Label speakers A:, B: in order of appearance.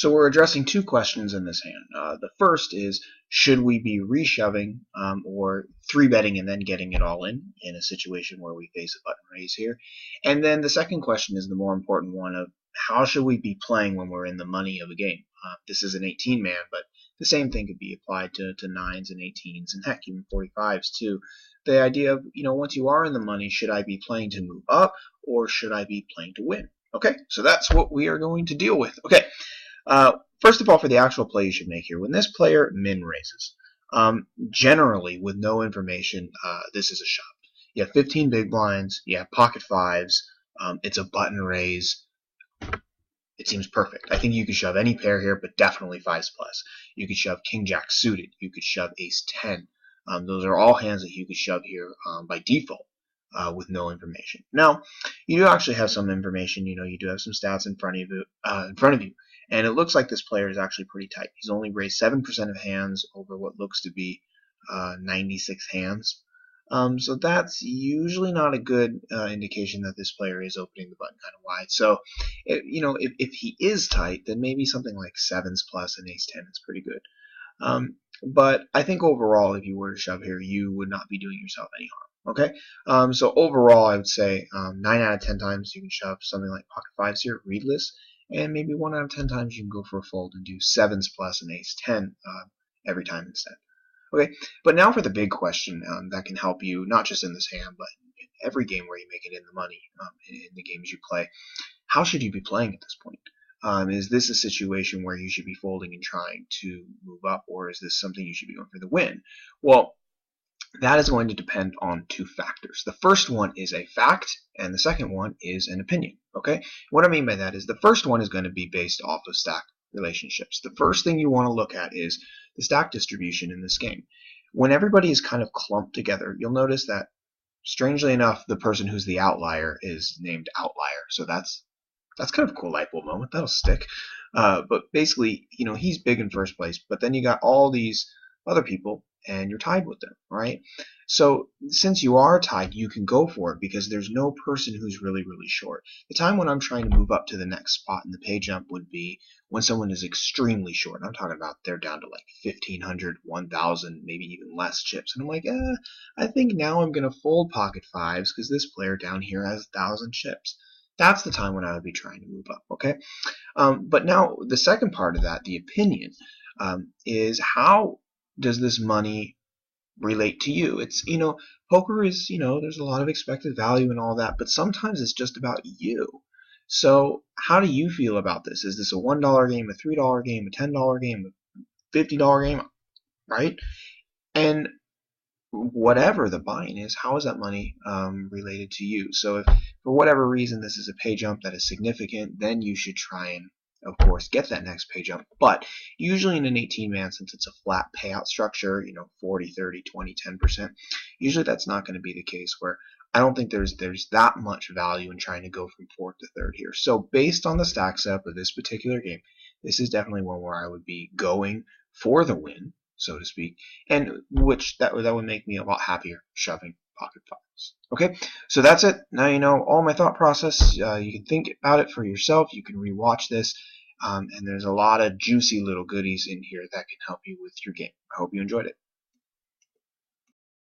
A: So we're addressing two questions in this hand. The first is, should we be reshoving or 3-betting and then getting it all in a situation where we face a button raise here? And then the second question is the more important one of, how should we be playing when we're in the money of a game? This is an 18-man, but the same thing could be applied to 9s and 18s and heck, even 45s too. The idea of, once you are in the money, should I be playing to move up or should I be playing to win? Okay, so that's what we are going to deal with. Okay. First of all, for the actual play you should make here, when this player min raises, generally with no information, this is a shove. You have 15 big blinds, you have pocket fives, it's a button raise. It seems perfect. I think you could shove any pair here, but definitely 5s plus. You could shove king jack suited. You could shove ace 10. Those are all hands that you could shove here by default with no information. Now, you do actually have some information. You do have some stats in front of you. And it looks like this player is actually pretty tight. He's only raised 7% of hands over what looks to be 96 hands. So that's usually not a good indication that this player is opening the button kind of wide. So, if he is tight, then maybe something like 7s plus and ace 10 is pretty good. But I think overall, if you were to shove here, you would not be doing yourself any harm. Okay? So overall, I would say 9 out of 10 times you can shove something like pocket fives here, readless. And maybe 1 out of 10 times you can go for a fold and do 7s plus and ace 10 every time instead. Okay, but now for the big question that can help you not just in this hand, but in every game where you make it in the money, in the games you play. How should you be playing at this point? Is this a situation where you should be folding and trying to move up, or is this something you should be going for the win? Well, that is going to depend on two factors. The first one is a fact, and the second one is an opinion. Okay? What I mean by that is the first one is going to be based off of stack relationships. The first thing you want to look at is the stack distribution in this game. When everybody is kind of clumped together, you'll notice that, strangely enough, the person who's the outlier is named Outlier. So that's kind of a cool light bulb moment. That'll stick. But basically, he's big in first place, but then you got all these other people and you're tied with them, right? So since you are tied, you can go for it because there's no person who's really, really short. The time when I'm trying to move up to the next spot in the pay jump would be when someone is extremely short. I'm talking about they're down to like 1,500, 1,000, maybe even less chips. And I'm like, I think now I'm going to fold pocket fives because this player down here has 1,000 chips. That's the time when I would be trying to move up, okay? But now the second part of that, the opinion, is how does this money relate to you? It's, poker is, there's a lot of expected value and all that, but sometimes it's just about you. So how do you feel about this? Is this a $1 game, a $3 game, a $10 game, a $50 game, right? And whatever the buy-in is, how is that money related to you? So if for whatever reason this is a pay jump that is significant, then you should try and, of course, get that next pay jump. But usually in an 18-man, since it's a flat payout structure, 40, 30, 20, 10%, usually that's not going to be the case, where I don't think there's that much value in trying to go from fourth to third here. So based on the stack setup of this particular game, this is definitely one where I would be going for the win, so to speak, and which that would make me a lot happier shoving pocket fives. Okay, so that's it. Now you know all my thought process. You can think about it for yourself. You can rewatch this, and there's a lot of juicy little goodies in here that can help you with your game. I hope you enjoyed it.